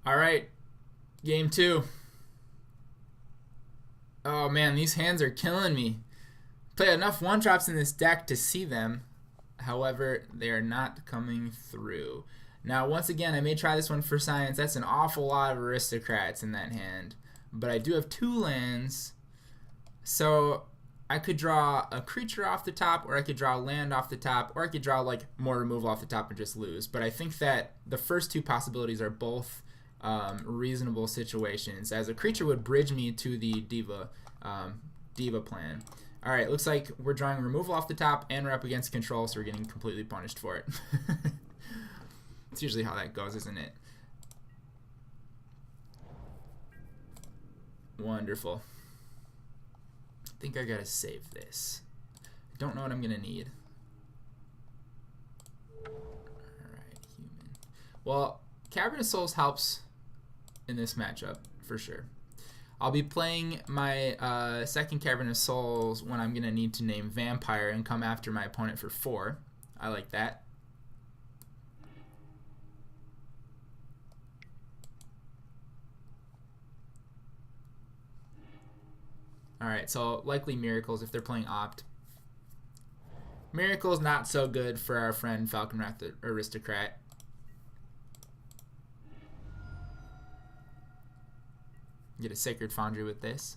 All right, game 2. Oh man, these hands are killing me. Play enough 1-drops in this deck to see them. However, they are not coming through. Now, once again, I may try this one for science. That's an awful lot of Aristocrats in that hand. But I do have 2 lands. So I could draw a creature off the top, or I could draw land off the top, or I could draw like more removal off the top and just lose. But I think that the first 2 possibilities are both reasonable situations, as a creature would bridge me to the Diva plan. Alright, looks like we're drawing removal off the top, and we're up against control, so we're getting completely punished for it. It's usually how that goes, isn't it? Wonderful. I think I gotta save this. I don't know what I'm gonna need. Alright, human. Well, Cavern of Souls helps in this matchup, for sure. I'll be playing my second Cavern of Souls when I'm going to need to name Vampire and come after my opponent for 4. I like that. Alright, so likely Miracles if they're playing Opt. Miracles not so good for our friend Falkenrath Aristocrat. Get a Sacred Foundry with this.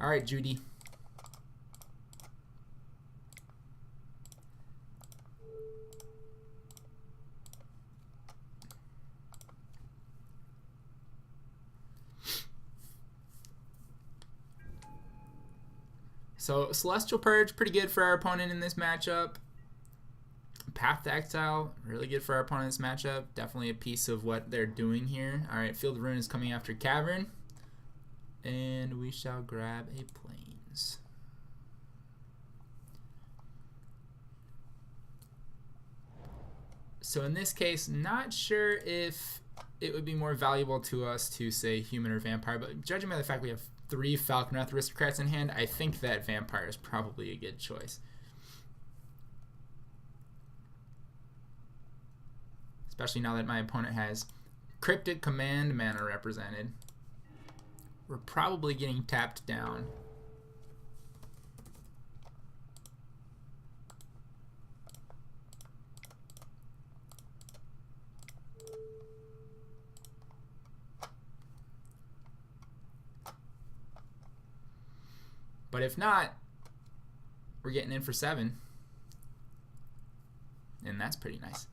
Alright, Judy. So Celestial Purge, pretty good for our opponent in this matchup. Path to Exile, really good for our opponent in this matchup. Definitely a piece of what they're doing here. Alright, Field of Ruin is coming after Cavern. And we shall grab a Plains. So in this case, not sure if it would be more valuable to us to say Human or Vampire, but judging by the fact we have 3 Falkenrath Aristocrats in hand, I think that Vampire is probably a good choice. Especially now that my opponent has Cryptic Command mana represented. We're probably getting tapped down. But if not, we're getting in for 7. And that's pretty nice.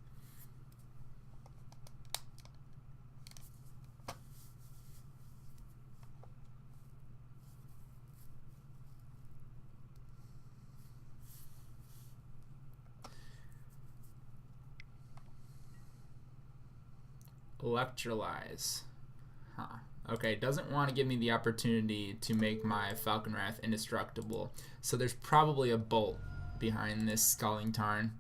Electrolyze. Huh. Okay, doesn't want to give me the opportunity to make my Falkenrath indestructible. So there's probably a bolt behind this Scalding Tarn.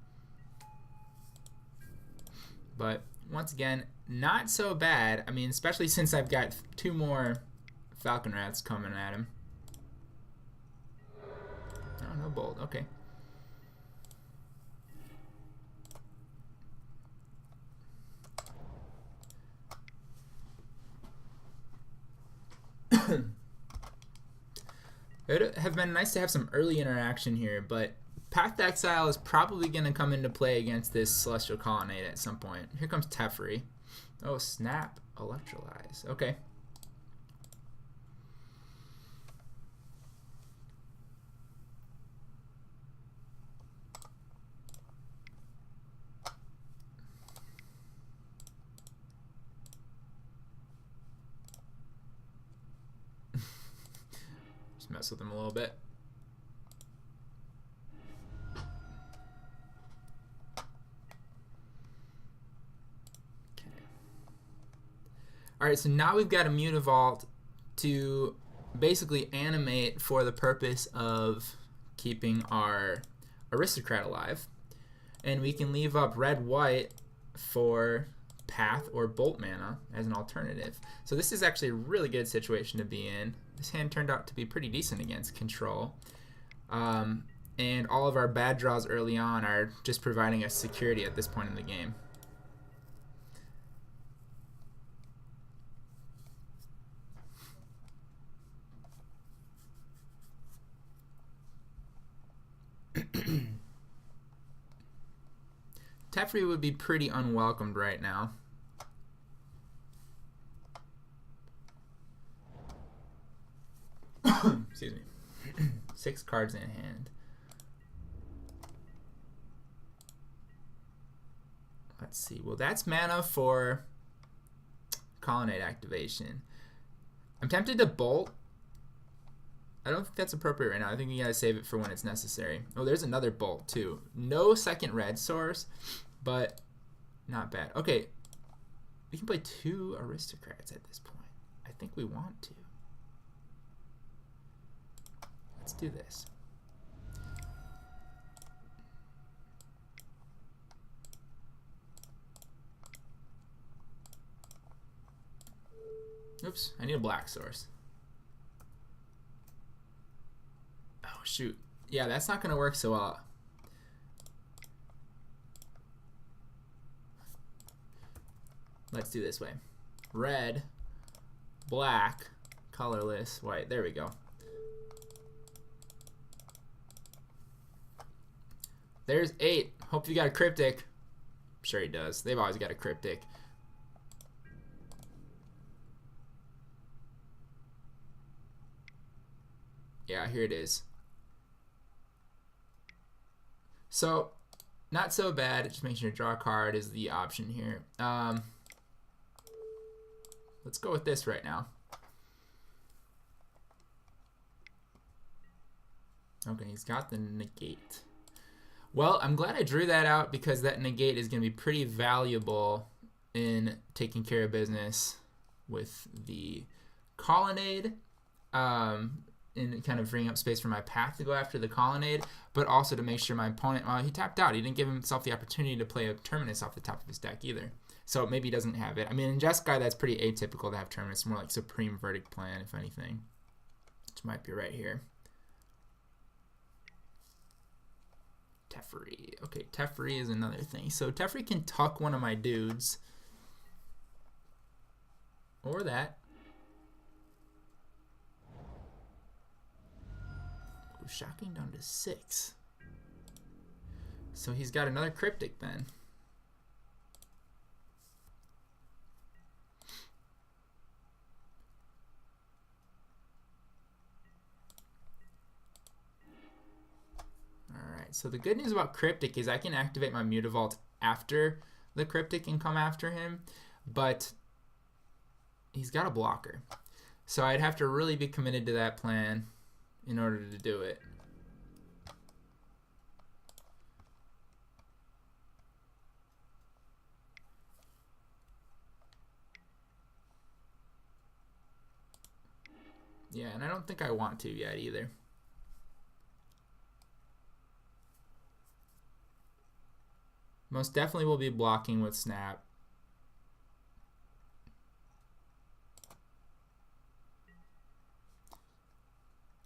But once again, not so bad. I mean, especially since I've got 2 more Falkenraths coming at him. Oh, no bolt. Okay. It would have been nice to have some early interaction here, but Path to Exile is probably going to come into play against this Celestial Colonnade at some point. Here comes Teferi. Oh, snap. Electrolyze. Okay. Mess with them a little bit. Okay. Alright, so now we've got a Mutavault to basically animate for the purpose of keeping our Aristocrat alive. And we can leave up red-white for Path or Bolt mana as an alternative. So this is actually a really good situation to be in. This hand turned out to be pretty decent against control. And all of our bad draws early on are just providing us security at this point in the game. Teferi would be pretty unwelcomed right now. Excuse me. 6 cards in hand. Let's see. Well, that's mana for Colonnade activation. I'm tempted to Bolt. I don't think that's appropriate right now. I think you gotta save it for when it's necessary. Oh, there's another Bolt too. No second red source, but not bad. Okay, we can play 2 Aristocrats at this point. I think we want to. Let's do this. Oops, I need a black source. Oh, shoot. Yeah, that's not going to work so well. Let's do this way. Red, black, colorless, white. There we go. There's 8. Hope you got a cryptic. I'm sure he does. They've always got a cryptic. Yeah, here it is. So, not so bad. Just make sure to draw a card is the option here. Let's go with this right now. Okay, he's got the negate. Well, I'm glad I drew that out because that negate is going to be pretty valuable in taking care of business with the Colonnade. And kind of freeing up space for my path to go after the Colonnade, but also to make sure my opponent, well, he tapped out. He didn't give himself the opportunity to play a Terminus off the top of his deck either. So maybe he doesn't have it. I mean, in Jeskai, that's pretty atypical to have Terminus. More like Supreme Verdict Plan, if anything. Which might be right here. Teferi. Okay, Teferi is another thing. So Teferi can tuck one of my dudes. Or that. Shocking down to 6. So he's got another cryptic then. Alright, so the good news about cryptic is I can activate my Mutavault after the cryptic and come after him, but he's got a blocker. So I'd have to really be committed to that plan in order to do it. Yeah, and I don't think I want to yet either. Most definitely will be blocking with Snap.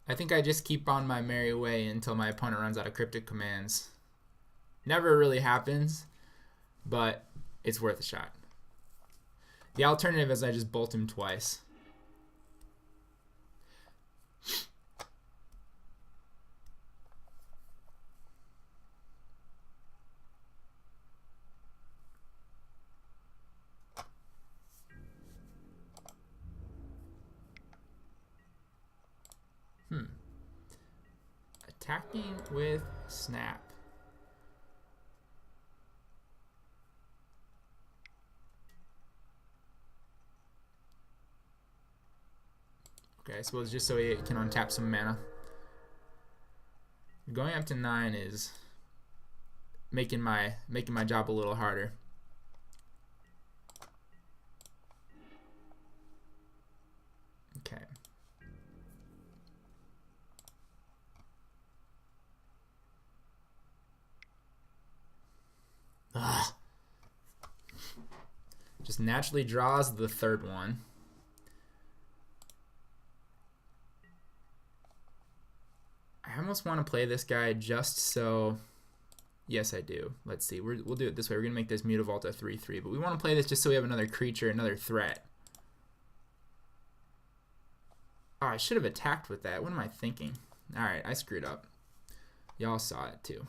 I think I just keep on my merry way until my opponent runs out of cryptic commands. Never really happens, but it's worth a shot. The alternative is I just bolt him twice. Attacking with Snap. Okay, I suppose just so he can untap some mana. Going up to 9 is making my job a little harder. Okay. Ugh. naturally draws the third one. I almost want to play this guy just so... Yes, I do. Let's see. We'll do it this way. We're going to make this Mutavault a 3/3, but we want to play this just so we have another creature, another threat. Oh, I should have attacked with that. What am I thinking? Alright, I screwed up. Y'all saw it too.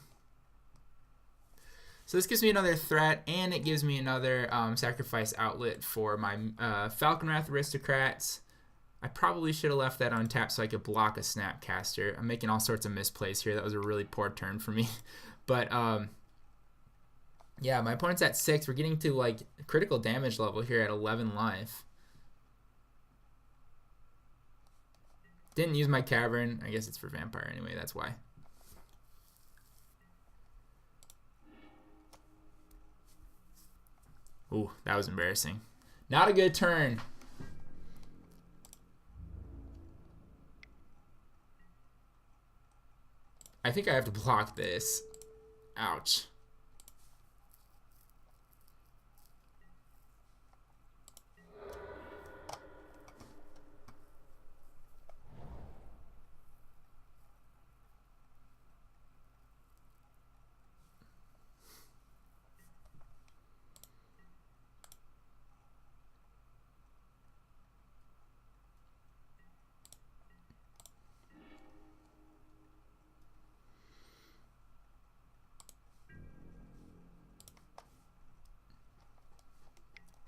So this gives me another threat, and it gives me another sacrifice outlet for my Falkenrath Aristocrats. I probably should have left that untapped so I could block a Snapcaster. I'm making all sorts of misplays here. That was a really poor turn for me. But, yeah, my opponent's at 6. We're getting to, like, critical damage level here at 11 life. Didn't use my Cavern. I guess it's for Vampire anyway. That's why. Ooh, that was embarrassing. Not a good turn. I think I have to block this. Ouch.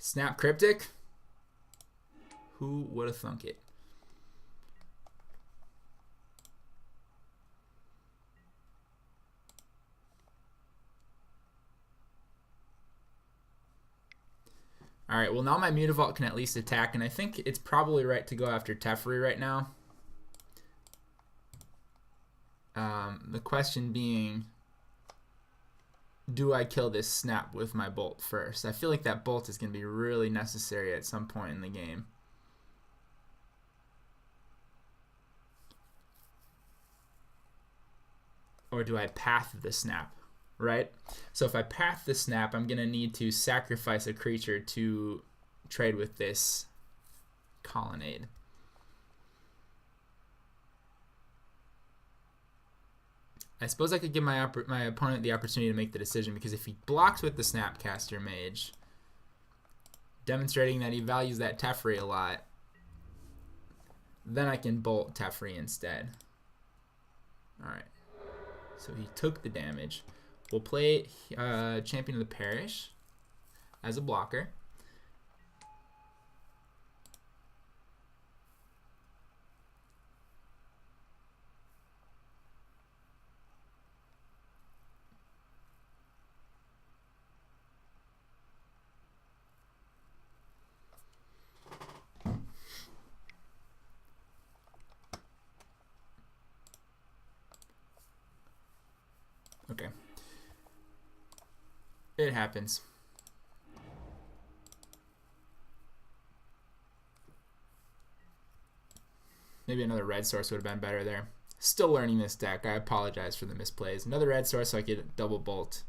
Snap Cryptic? Who would have thunk it? Alright, well now my Mutavault can at least attack, and I think it's probably right to go after Teferi right now. The question being, do I kill this snap with my bolt first? I feel like that bolt is going to be really necessary at some point in the game. Or do I path the snap, right? So if I path the snap, I'm going to need to sacrifice a creature to trade with this colonnade. I suppose I could give my opponent the opportunity to make the decision, because if he blocks with the Snapcaster Mage, demonstrating that he values that Teferi a lot, then I can bolt Teferi instead. Alright, so he took the damage. We'll play Champion of the Parish as a blocker. Okay. It happens. Maybe another red source would have been better there. Still learning this deck. I apologize for the misplays. Another red source so I could double bolt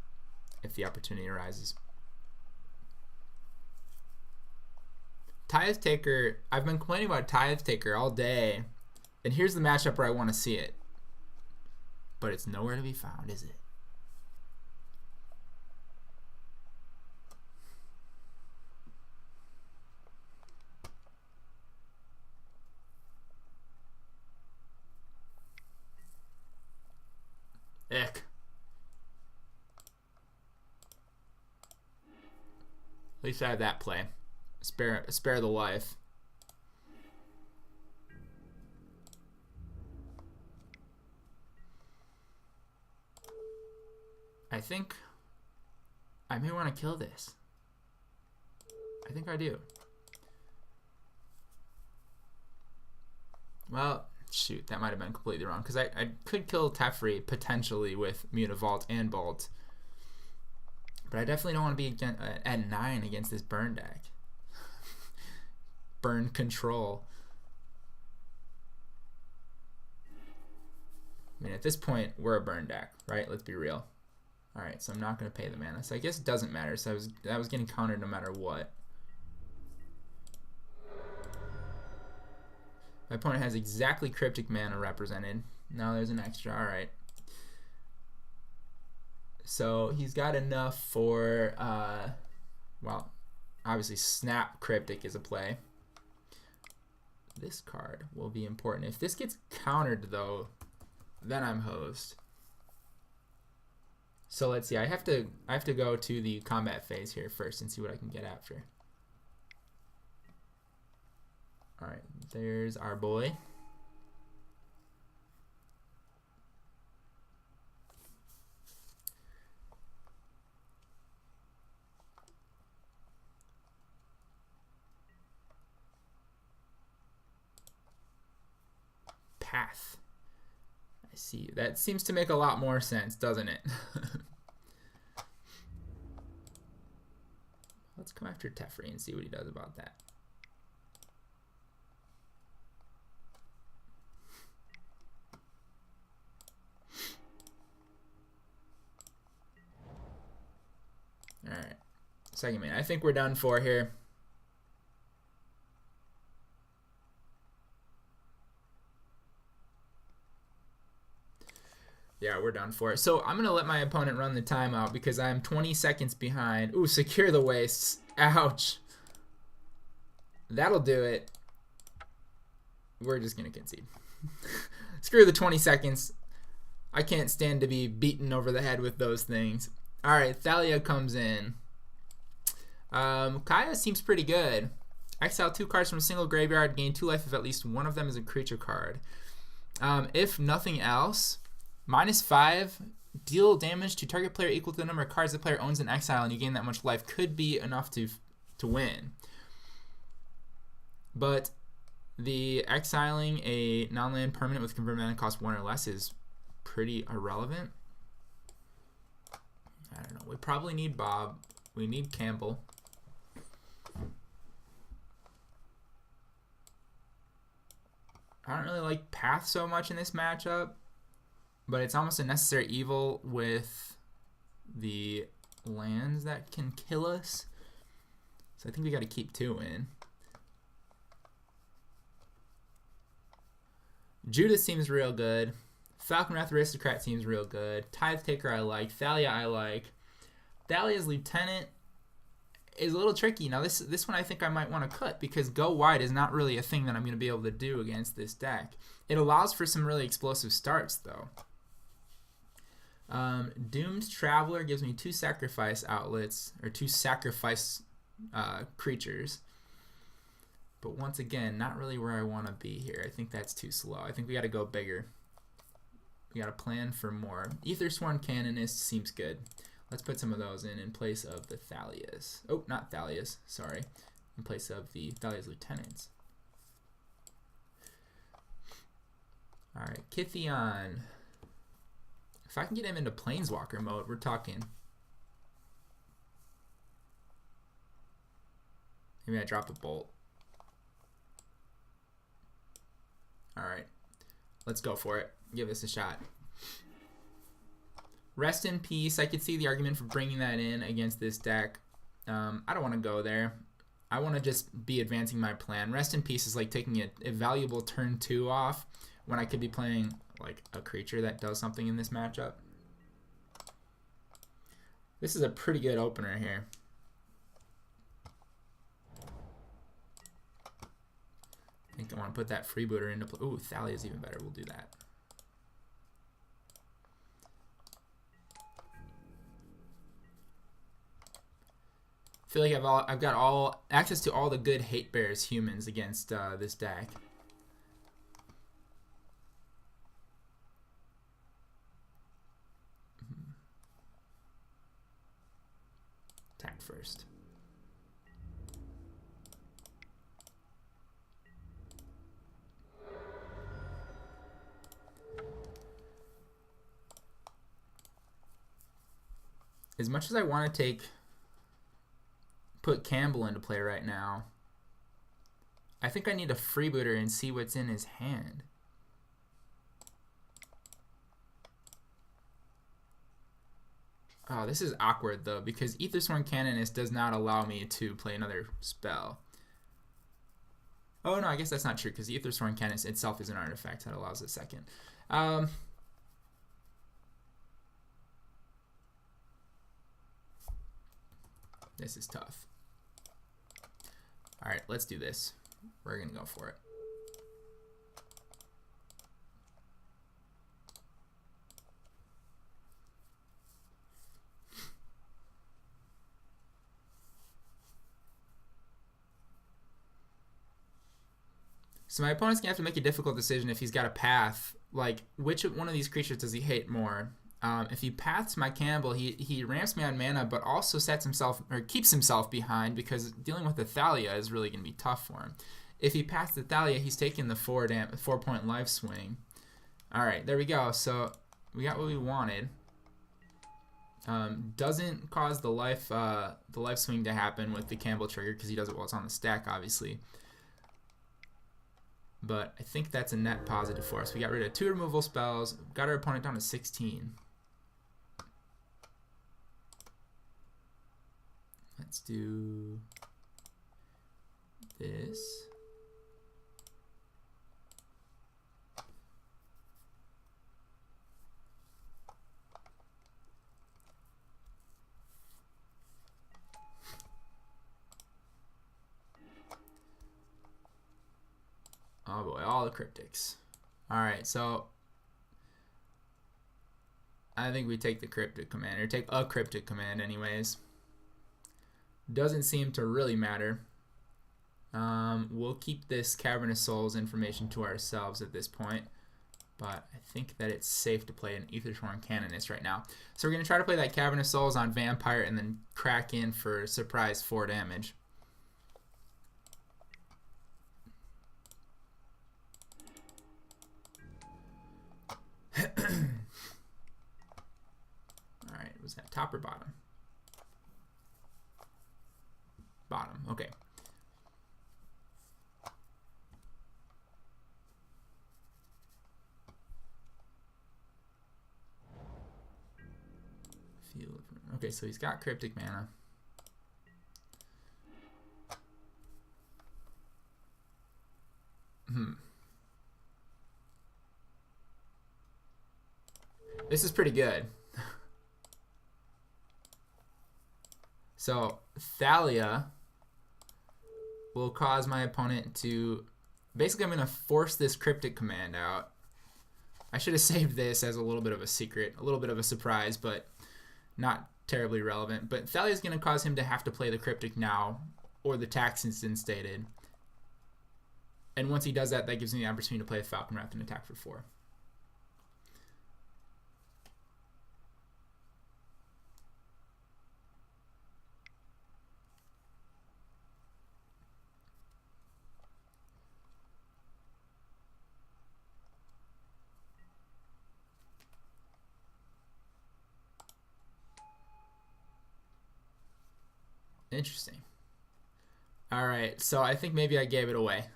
if the opportunity arises. Tithe Taker. I've been complaining about Tithe Taker all day. And here's the matchup where I want to see it. But it's nowhere to be found, is it? Eck. At least I have that play. Spare the life. I think I may want to kill this. I think I do. Well, shoot, that might have been completely wrong, because I could kill Teferi potentially with Mutavault and Bolt. But I definitely don't want to be at 9 against this burn deck. Burn control. I mean, at this point, we're a burn deck, right? Let's be real. Alright, so I'm not going to pay the mana. So I guess it doesn't matter. So I was getting countered no matter what. My opponent has exactly Cryptic Mana represented. Now there's an extra. Alright. So he's got enough for, well, obviously Snap Cryptic is a play. This card will be important. If this gets countered, though, then I'm hosed. So let's see. I have to go to the combat phase here first and see what I can get after. All right, there's our boy. Path. I see. That seems to make a lot more sense, doesn't it? Let's come after Teferi and see what he does about that. Alright. Second main. I think we're done for here. Yeah, we're done for it. So I'm going to let my opponent run the timeout because I'm 20 seconds behind. Ooh, secure the wastes. Ouch. That'll do it. We're just going to concede. Screw the 20 seconds. I can't stand to be beaten over the head with those things. All right, Thalia comes in. Kaya seems pretty good. Exile 2 cards from a single graveyard. Gain 2 life if at least one of them is a creature card. If nothing else... -5, deal damage to target player equal to the number of cards the player owns in exile, and you gain that much life could be enough to win. But the exiling a non-land permanent with convert mana cost 1 or less is pretty irrelevant. I don't know. We probably need Bob. We need Campbell. I don't really like Path so much in this matchup. But it's almost a necessary evil with the lands that can kill us. So I think we got to keep 2 in. Judith seems real good. Falkenrath Aristocrat seems real good. Tithe Taker I like. Thalia I like. Thalia's Lieutenant is a little tricky. Now this one I think I might want to cut because go wide is not really a thing that I'm going to be able to do against this deck. It allows for some really explosive starts though. Doomed Traveler gives me 2 sacrifice outlets, or 2 sacrifice creatures. But once again, not really where I want to be here. I think that's too slow. I think we got to go bigger. We got to plan for more. Ethersworn Canonist seems good. Let's put some of those in place of the Thalias. Oh, not Thalias, sorry. In place of the Thalia's Lieutenants. Alright, Kytheon. If I can get him into Planeswalker mode, we're talking. Maybe I drop a bolt. Alright. Let's go for it. Give this a shot. Rest in Peace. I could see the argument for bringing that in against this deck. I don't want to go there. I want to just be advancing my plan. Rest in Peace is like taking a valuable turn 2 off when I could be playing like a creature that does something in this matchup. This is a pretty good opener here. I think I want to put that Freebooter into play. Ooh, Thalia is even better. We'll do that. I feel like I've got access to all the good Hate Bears humans against this deck. Attack first. As much as I want to put Campbell into play right now, I think I need a Freebooter and see what's in his hand. Oh, this is awkward though, because Ethersworn Canonist does not allow me to play another spell. Oh no, I guess that's not true because the Ethersworn Canonist itself is an artifact that allows a second. This is tough. All right, let's do this. We're gonna go for it. So my opponent's gonna have to make a difficult decision if he's got a path. Like, which one of these creatures does he hate more? If he paths my Campbell, he ramps me on mana, but also sets himself or keeps himself behind because dealing with the Thalia is really gonna be tough for him. If he paths the Thalia, he's taking the 4-point life swing. All right, there we go. So we got what we wanted. Doesn't cause the life swing to happen with the Campbell trigger because he does it while it's on the stack, obviously. But I think that's a net positive for us. We got rid of 2 removal spells, got our opponent down to 16. Let's do this. Oh boy, all the cryptics. Alright, so I think we take the cryptic command, or take a cryptic command anyways. Doesn't seem to really matter. We'll keep this Cavern of Souls information to ourselves at this point, but I think that it's safe to play an Ethersworn Canonist right now. So we're going to try to play that Cavern of Souls on Vampire and then crack in for surprise 4 damage. Alright, was that top or bottom? Bottom, okay. Okay, so he's got cryptic mana. This is pretty good. So Thalia will cause my opponent to... Basically, I'm going to force this cryptic command out. I should have saved this as a little bit of a secret, a little bit of a surprise, but not terribly relevant. But Thalia is going to cause him to have to play the cryptic now, or the tax is instated. And once he does that, that gives me the opportunity to play a Falkenrath and attack for 4. Interesting. All right, so I think maybe I gave it away.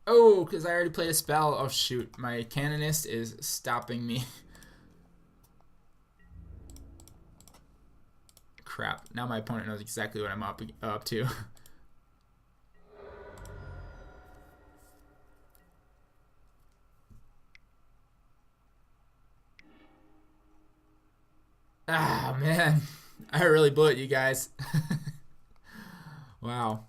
Oh, because I already played a spell. Oh, shoot. My Canonist is stopping me. Crap. Now my opponent knows exactly what I'm up to. Ah, man. I really blew it, you guys. Wow.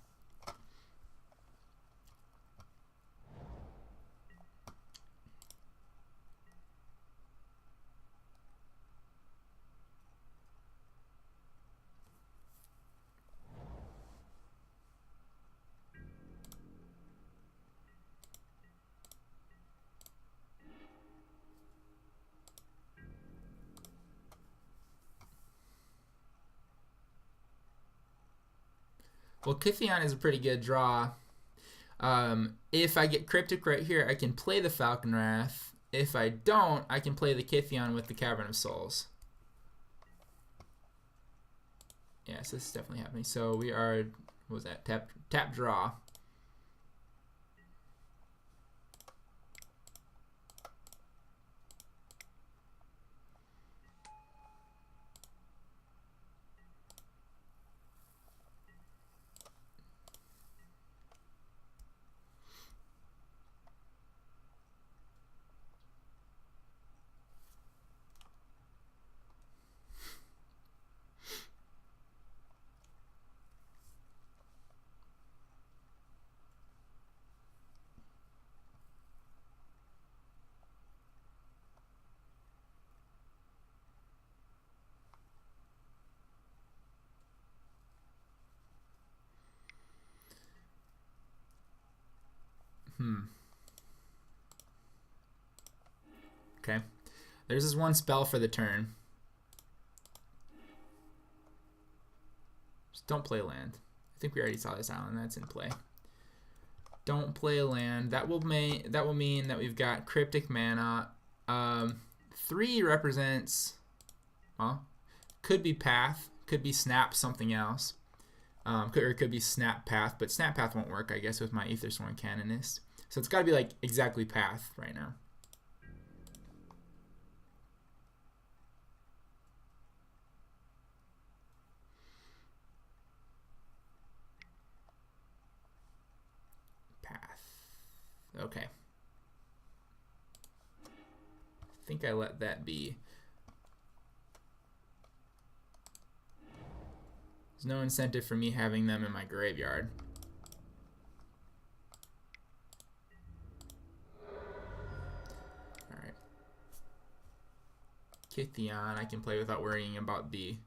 Well, Kytheon is a pretty good draw. If I get Cryptic right here, I can play the Falkenrath. If I don't, I can play the Kytheon with the Cavern of Souls. Yes, this is definitely happening. So we are, what was that? Tap draw. Okay. There's this one spell for the turn. Just don't play land. I think we already saw this island. That's in play. Don't play land. That will mean that we've got Cryptic Mana. 3 represents, well, could be Path, could be Snap something else. Or it could be Snap Path, but Snap Path won't work, I guess, with my Ethersworn Canonist. So it's got to be like exactly Path right now. Okay. I think I let that be. There's no incentive for me having them in my graveyard. Alright. Kytheon I can play without worrying about the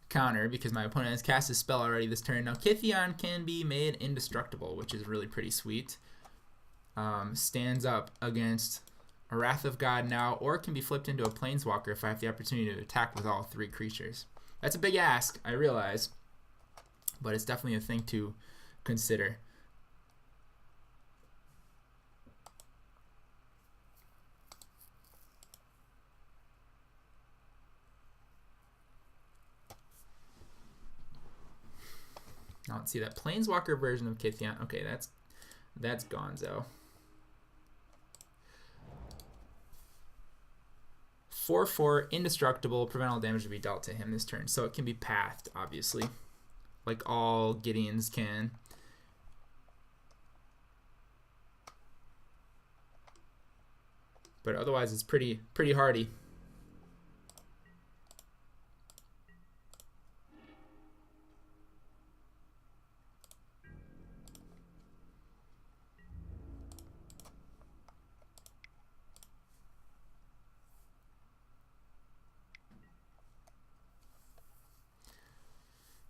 counter because my opponent has cast a spell already this turn. Now Kytheon can be made indestructible, which is really pretty sweet. Stands up against a Wrath of God now, or can be flipped into a Planeswalker if I have the opportunity to attack with all 3 creatures. That's a big ask, I realize, but it's definitely a thing to consider. Now let's see that Planeswalker version of Kytheon. Okay, that's gonzo. 4/4 indestructible, prevent all damage to be dealt to him this turn. So it can be pathed, obviously, like all Gideons can. But otherwise, it's pretty hardy.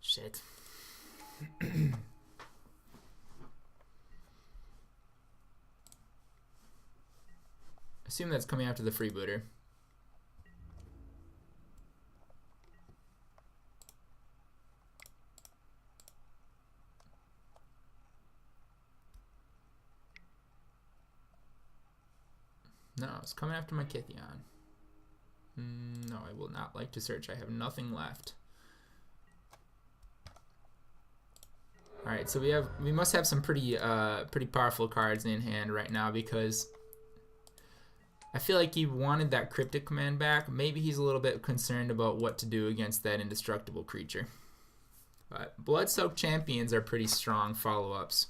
Shit. Assume that's coming after the Freebooter. No, it's coming after my Kytheon. No, I will not like to search. I have nothing left. All right, so we must have some pretty powerful cards in hand right now because I feel like he wanted that Cryptic command back. Maybe he's a little bit concerned about what to do against that indestructible creature. But Bloodsoaked Champions are pretty strong follow-ups.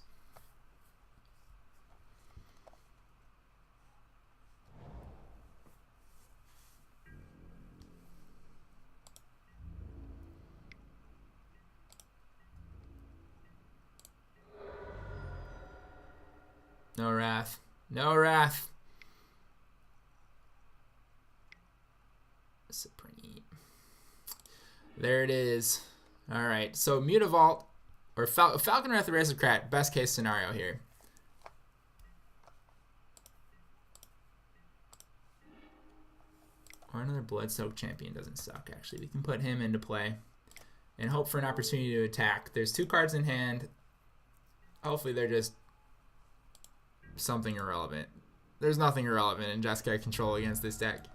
No Wrath. No Wrath. Supreme. There it is. Alright, so Mutavault, or Falkenrath Aristocrat, best case scenario here. Or another Bloodsoaked Champion doesn't suck, actually. We can put him into play and hope for an opportunity to attack. There's 2 cards in hand. Hopefully they're just something irrelevant. There's nothing irrelevant in Jeskai control against this deck.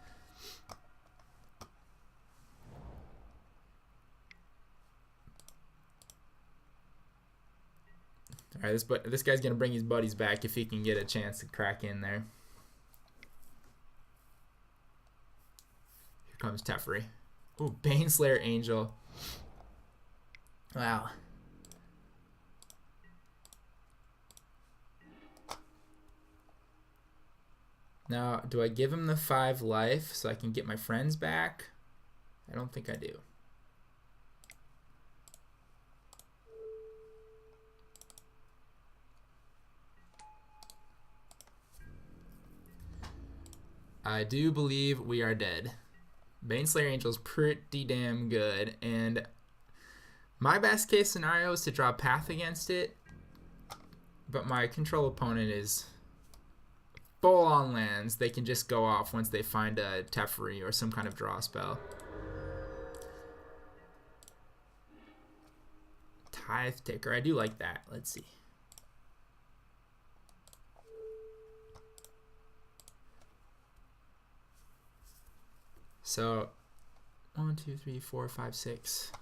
Alright, this guy's gonna bring his buddies back if he can get a chance to crack in there. Here comes Teferi. Ooh, Baneslayer Angel. Wow. Now, do I give him the 5 life so I can get my friends back? I don't think I do. I do believe we are dead. Baneslayer Angel's pretty damn good, and my best case scenario is to draw Path against it, but my control opponent is full on lands, they can just go off once they find a Teferi or some kind of draw spell. Tithe Taker, I do like that. Let's see. So 1, 2, 3, 4, 5, 6.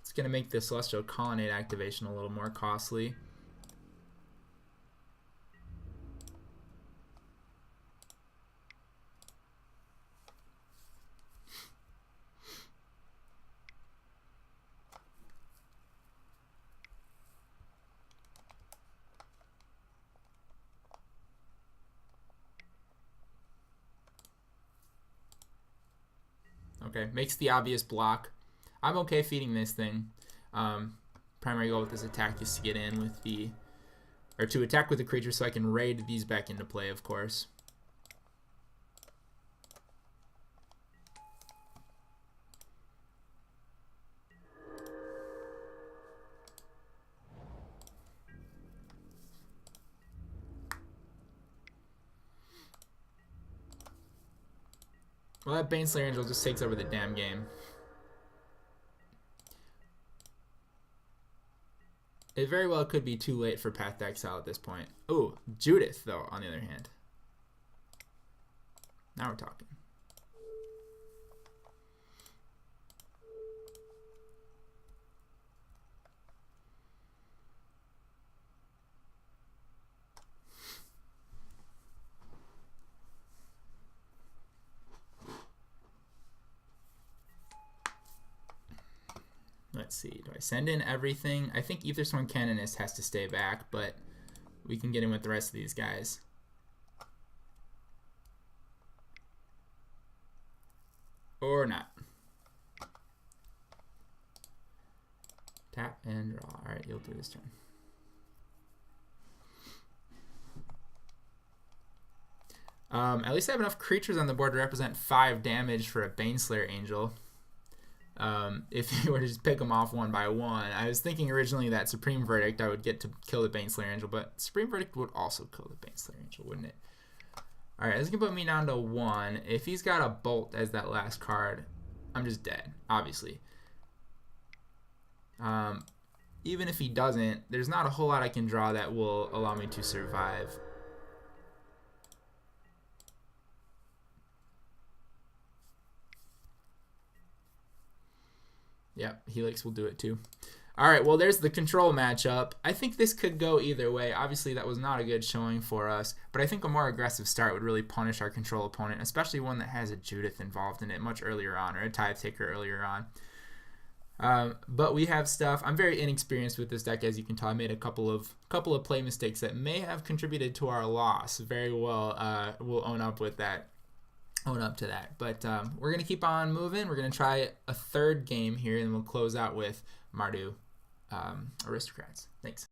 It's going to make the Celestial Colonnade activation a little more costly. Okay, makes the obvious block. I'm okay feeding this thing. Primary goal with this attack is to get in with the, or to attack with the creature so I can raid these back into play, of course. Well, that Baneslayer Angel just takes over the damn game. It very well could be too late for Path to Exile at this point. Ooh, Judith, though, on the other hand. Now we're talking. Let's see, do I send in everything? I think Ethersworn Canonist has to stay back, but we can get in with the rest of these guys. Or not. Tap and draw. Alright, you'll do this turn. At least I have enough creatures on the board to represent 5 damage for a Baneslayer Angel. If you were to just pick them off one by one. I was thinking originally that Supreme Verdict I would get to kill the Baneslayer Angel, but Supreme Verdict would also kill the Baneslayer Angel, wouldn't it? Alright, this is going to put me down to 1. If he's got a Bolt as that last card, I'm just dead, obviously. Even if he doesn't, there's not a whole lot I can draw that will allow me to survive. Yep, Helix will do it too. Alright, well there's the control matchup. I think this could go either way. Obviously that was not a good showing for us, but I think a more aggressive start would really punish our control opponent, especially one that has a Judith involved in it much earlier on, or a Tithe Taker earlier on. But we have stuff. I'm very inexperienced with this deck, as you can tell. I made a couple of play mistakes that may have contributed to our loss. Very well, we'll own up with that. Own up to that. But we're going to keep on moving. We're going to try a third game here, and we'll close out with Mardu Aristocrats. Thanks.